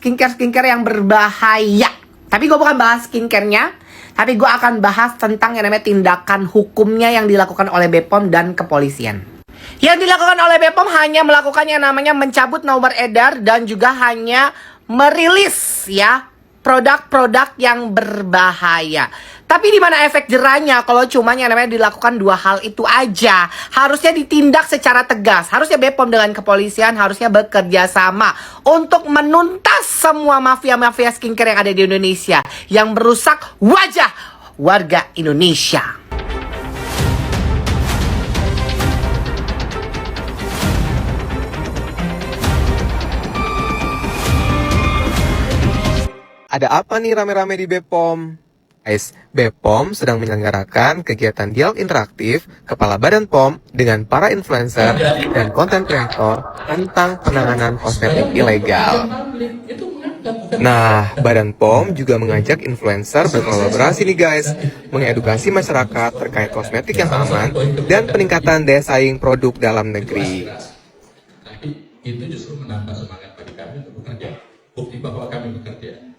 skincare yang berbahaya. Tapi gue bukan bahas skincare-nya, tapi gue akan bahas tentang yang namanya tindakan hukumnya yang dilakukan oleh BPOM dan kepolisian. Yang dilakukan oleh BPOM hanya melakukan yang namanya mencabut nomor edar dan juga hanya merilis ya produk-produk yang berbahaya. Tapi di mana efek jerahnya kalau cuma yang namanya dilakukan dua hal itu aja? Harusnya ditindak secara tegas. Harusnya BPOM dengan kepolisian harusnya bekerja sama untuk menuntas semua mafia-mafia skincare yang ada di Indonesia yang merusak wajah warga Indonesia. Ada apa nih rame-rame di BPOM? Guys, BPOM sedang menyelenggarakan kegiatan dialog interaktif Kepala Badan POM dengan para influencer dan konten kreator tentang penanganan kosmetik ilegal. Nah, Badan POM juga mengajak influencer berkolaborasi nih guys, mengedukasi masyarakat terkait kosmetik yang aman dan peningkatan daya saing produk dalam negeri. Tapi itu justru menambah semangat bagi kami untuk bekerja. Bukti bahwa kami bekerja.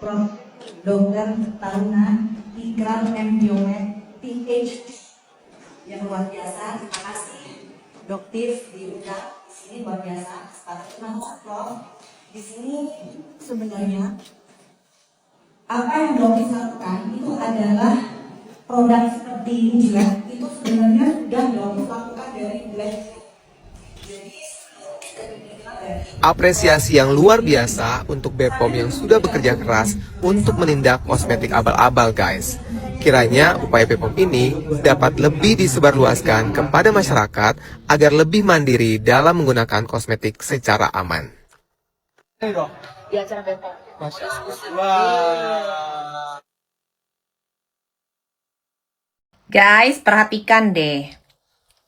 Prof. Dr. Taruna Ikrar M. Diomet, PhD yang luar biasa. Terima kasih Doktif diundang di sini luar biasa. Sekarang Prof. Di sini sebenarnya apa yang Doktif lakukan itu adalah produk seperti ini juga itu sebenarnya sudah Doktif lakukan dari Black. Apresiasi yang luar biasa untuk BPOM yang sudah bekerja keras untuk menindak kosmetik abal-abal guys. Kiranya upaya BPOM ini dapat lebih disebarluaskan kepada masyarakat agar lebih mandiri dalam menggunakan kosmetik secara aman. Di acara BPOM. Guys, perhatikan deh.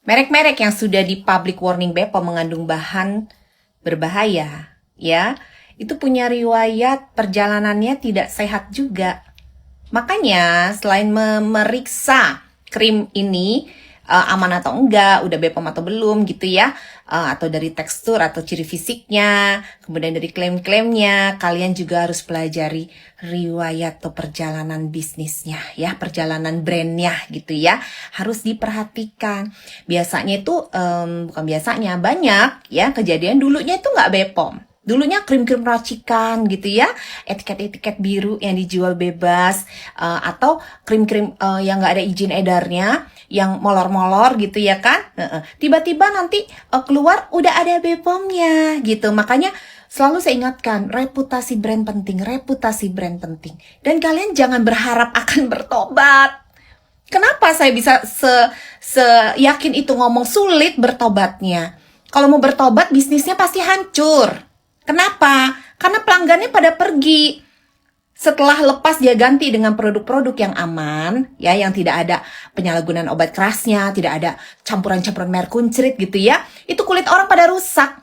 Merek-merek yang sudah di public warning BPOM mengandung bahan berbahaya, ya, itu punya riwayat perjalanannya tidak sehat juga. Makanya selain memeriksa krim ini aman atau enggak, udah BPOM atau belum gitu ya, atau dari tekstur atau ciri fisiknya, kemudian dari klaim-klaimnya, kalian juga harus pelajari riwayat atau perjalanan bisnisnya ya, perjalanan brandnya gitu ya, harus diperhatikan. Biasanya itu bukan biasanya, banyak ya kejadian dulunya itu nggak BPOM. Dulunya krim-krim racikan gitu ya, etiket-etiket biru yang dijual bebas, atau krim-krim yang nggak ada izin edarnya, yang molor-molor gitu ya kan. Tiba-tiba nanti keluar udah ada BPOM-nya gitu. Makanya selalu saya ingatkan, reputasi brand penting, reputasi brand penting. Dan kalian jangan berharap akan bertobat. Kenapa saya bisa yakin itu ngomong sulit bertobatnya? Kalau mau bertobat bisnisnya pasti hancur. Kenapa? Karena pelanggannya pada pergi. Setelah lepas dia ganti dengan produk-produk yang aman, ya, yang tidak ada penyalahgunaan obat kerasnya, tidak ada campuran-campuran merkuncrit gitu ya. Itu kulit orang pada rusak.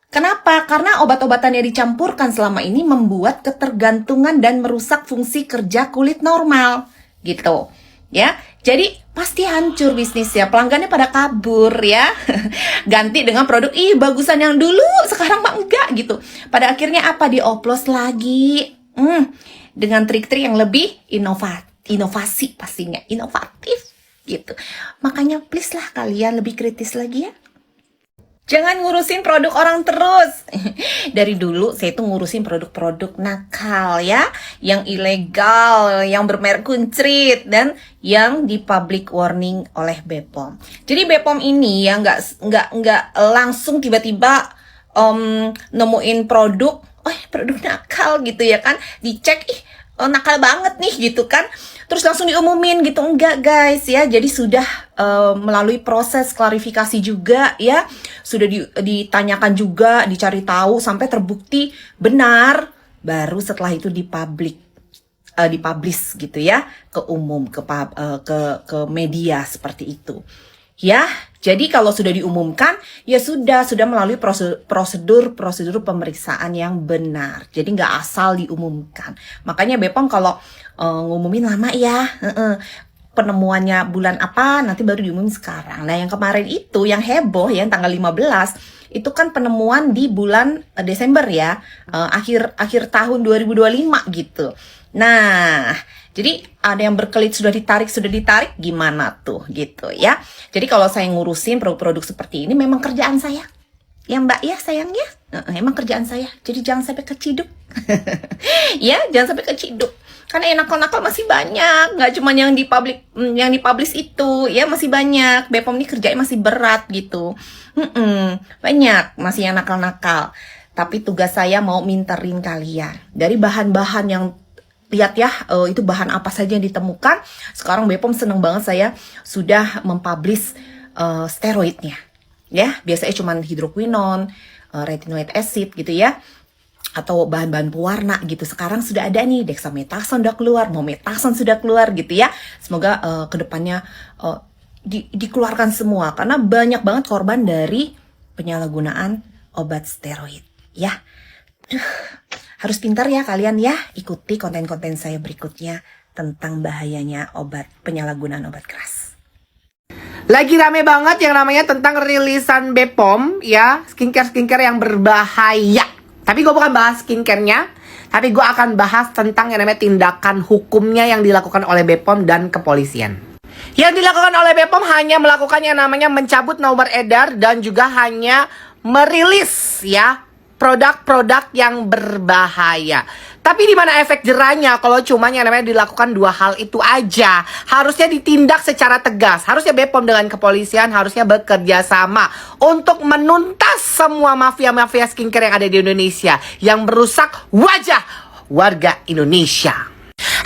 Kenapa? Karena obat-obatan yang dicampurkan selama ini membuat ketergantungan dan merusak fungsi kerja kulit normal, gitu. Ya, jadi pasti hancur bisnisnya, pelanggannya pada kabur ya. Ganti dengan produk bagusan yang dulu, sekarang mah enggak gitu. Pada akhirnya apa? Dioplos lagi. Dengan trik-trik yang lebih inovasi pastinya, inovatif gitu. Makanya please lah kalian lebih kritis lagi ya. Jangan ngurusin produk orang terus. Dari dulu saya tuh ngurusin produk-produk nakal ya, yang ilegal, yang bermerek kuncrit dan yang di public warning oleh BPOM. Jadi BPOM ini ya nggak langsung tiba-tiba nemuin produk, produk nakal gitu ya kan, dicek nakal banget nih gitu kan, terus langsung diumumin gitu, enggak guys ya. Jadi sudah melalui proses klarifikasi juga ya, sudah ditanyakan juga, dicari tahu sampai terbukti benar, baru setelah itu dipublish gitu ya, ke umum, ke media seperti itu ya. Jadi kalau sudah diumumkan, ya sudah melalui prosedur pemeriksaan yang benar. Jadi nggak asal diumumkan. Makanya BPOM kalau ngumumin lama ya, penemuannya bulan apa nanti baru diumumin sekarang. Nah yang kemarin itu yang heboh ya tanggal 15 itu kan penemuan di bulan Desember ya, akhir tahun 2025 gitu. Nah jadi ada yang berkelit sudah ditarik gimana tuh gitu ya. Jadi kalau saya ngurusin produk-produk seperti ini memang kerjaan saya. Ya Mbak ya sayangnya, emang kerjaan saya. Jadi jangan sampai keciduk. Ya, jangan sampai keciduk. Karena yang nakal-nakal masih banyak, nggak cuma yang dipublish itu, ya masih banyak. BPOM ini kerjanya masih berat gitu. Banyak masih yang nakal-nakal. Tapi tugas saya mau minterin kalian dari bahan-bahan yang lihat ya, itu bahan apa saja yang ditemukan. Sekarang BPOM seneng banget saya sudah mempublish steroidnya. Ya, biasanya cuma hidroquinon, retinoid acid gitu ya, atau bahan-bahan pewarna gitu. Sekarang sudah ada nih, dexamethasone sudah keluar, mometasone sudah keluar gitu ya. Semoga kedepannya dikeluarkan semua, karena banyak banget korban dari penyalahgunaan obat steroid ya. Harus pintar ya kalian ya, ikuti konten-konten saya berikutnya tentang bahayanya penyalahgunaan obat keras. Lagi rame banget yang namanya tentang rilisan BPOM ya, skincare yang berbahaya. Tapi gue bukan bahas skincare-nya, tapi gue akan bahas tentang yang namanya tindakan hukumnya yang dilakukan oleh BPOM dan kepolisian. Yang dilakukan oleh BPOM hanya melakukan yang namanya mencabut nomor edar dan juga hanya merilis ya produk-produk yang berbahaya. Tapi di mana efek jerahnya kalau cuma yang namanya dilakukan dua hal itu aja? Harusnya ditindak secara tegas. Harusnya BPOM dengan kepolisian harusnya bekerja sama untuk menuntas semua mafia-mafia skincare yang ada di Indonesia yang merusak wajah warga Indonesia.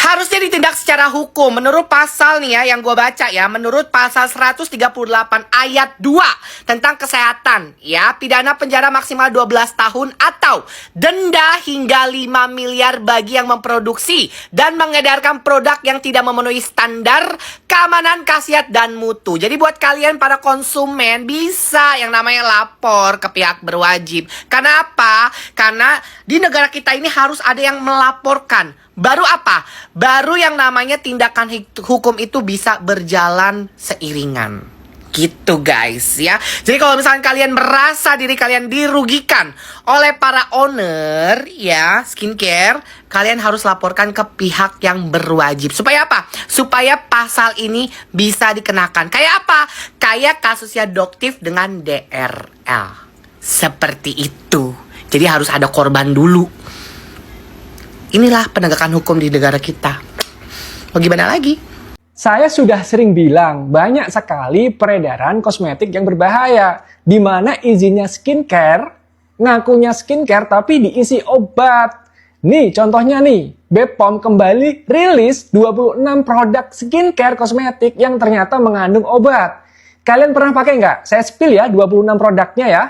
Harusnya ditindak secara hukum. Menurut pasal nih ya yang gue baca ya, menurut pasal 138 ayat 2 tentang kesehatan ya, pidana penjara maksimal 12 tahun atau denda hingga 5 miliar bagi yang memproduksi dan mengedarkan produk yang tidak memenuhi standar keamanan, khasiat dan mutu. Jadi buat kalian para konsumen bisa yang namanya lapor ke pihak berwajib. Karena apa? Karena di negara kita ini harus ada yang melaporkan. Baru apa? Baru yang namanya tindakan hukum itu bisa berjalan seiringan. Gitu guys ya. Jadi kalau misalnya kalian merasa diri kalian dirugikan oleh para owner ya skincare, kalian harus laporkan ke pihak yang berwajib. Supaya apa? Supaya pasal ini bisa dikenakan. Kayak apa? Kayak kasusnya Doktif dengan DRL. Seperti itu. Jadi harus ada korban dulu. Inilah penegakan hukum di negara kita. Mau gimana lagi? Saya sudah sering bilang, banyak sekali peredaran kosmetik yang berbahaya. Di mana izinnya skincare, ngakunya skincare tapi diisi obat. Nih contohnya nih, BPOM kembali rilis 26 produk skincare kosmetik yang ternyata mengandung obat. Kalian pernah pakai nggak? Saya spill ya 26 produknya ya.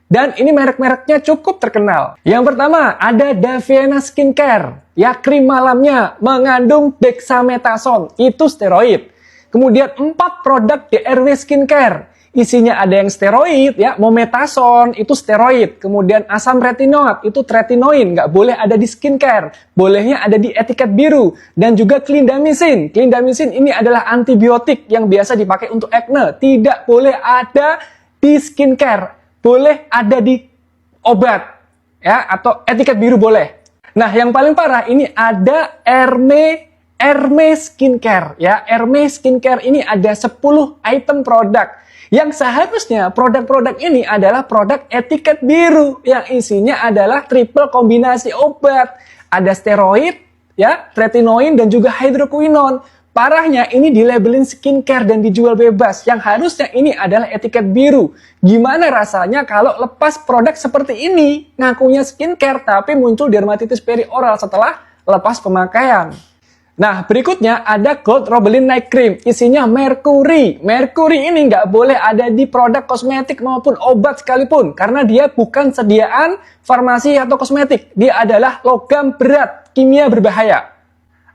Dan ini merek-mereknya cukup terkenal. Yang pertama ada Daviena Skincare. Ya, krim malamnya mengandung dexamethasone. Itu steroid. Kemudian 4 produk DRW Skincare. Isinya ada yang steroid, ya, mometasone, itu steroid. Kemudian asam retinoid, itu tretinoin. Nggak boleh ada di skincare. Bolehnya ada di etiket biru. Dan juga clindamycin. Clindamycin ini adalah antibiotik yang biasa dipakai untuk acne. Tidak boleh ada di skincare. Boleh ada di obat, ya, atau etiket biru boleh. Nah, yang paling parah ini ada Hermé Skincare, ya. Hermé Skincare ini ada 10 item produk yang seharusnya produk-produk ini adalah produk etiket biru yang isinya adalah triple kombinasi obat. Ada steroid, ya, tretinoin dan juga hidroquinon. Parahnya ini dilabelin skincare dan dijual bebas. Yang harusnya ini adalah etiket biru. Gimana rasanya kalau lepas produk seperti ini? Ngakunya skincare tapi muncul dermatitis perioral setelah lepas pemakaian. Nah, berikutnya ada Gold Robelin Night Cream. Isinya merkuri. Merkuri ini nggak boleh ada di produk kosmetik maupun obat sekalipun. Karena dia bukan sediaan farmasi atau kosmetik. Dia adalah logam berat, kimia berbahaya.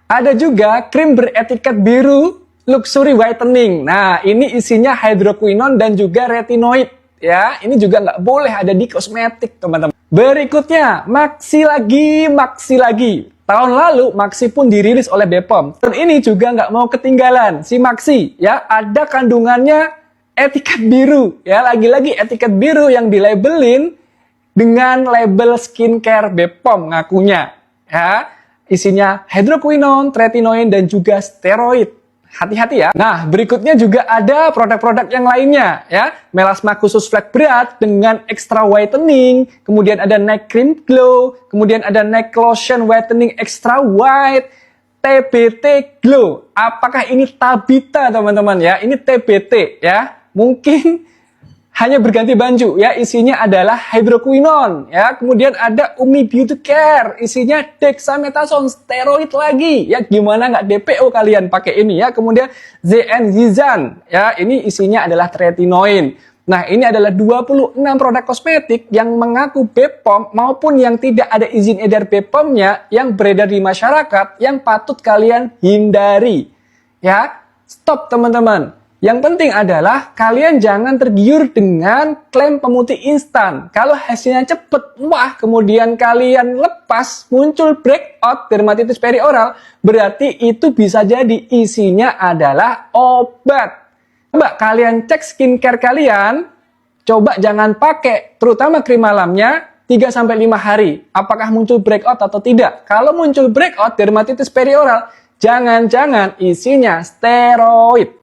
Ada juga krim beretiket biru Luxury Whitening. Nah, ini isinya hidroquinon dan juga retinoid. Ya, ini juga nggak boleh ada di kosmetik, teman-teman. Berikutnya, Maxi lagi. Tahun lalu Maxi pun dirilis oleh BPOM. Dan ini juga nggak mau ketinggalan. Si Maxi ya ada kandungannya etiket biru. Ya lagi-lagi etiket biru yang dilabelin dengan label skincare BPOM ngakunya. Ya isinya hydroquinone, tretinoin dan juga steroid. Hati-hati ya. Nah, berikutnya juga ada produk-produk yang lainnya ya. Melasma khusus flek berat dengan extra whitening, kemudian ada neck cream glow, kemudian ada neck lotion whitening extra white, TBT glow. Apakah ini Tabita, teman-teman ya? Ini TBT ya. Mungkin hanya berganti baju ya, isinya adalah hydroquinone ya. Kemudian ada Umi Beauty Care, isinya dexamethasone steroid lagi ya. Gimana nggak DPO kalian pakai ini ya. Kemudian Zenzizan ya, ini isinya adalah tretinoin. Nah, ini adalah 26 produk kosmetik yang mengaku BPOM maupun yang tidak ada izin edar BPOM-nya yang beredar di masyarakat yang patut kalian hindari ya. Stop teman-teman. Yang penting adalah kalian jangan tergiur dengan klaim pemutih instan. Kalau hasilnya cepet, wah, kemudian kalian lepas, muncul breakout dermatitis perioral, berarti itu bisa jadi isinya adalah obat. Coba kalian cek skincare kalian, coba jangan pakai, terutama krim malamnya, 3-5 hari. Apakah muncul breakout atau tidak? Kalau muncul breakout dermatitis perioral, jangan-jangan isinya steroid.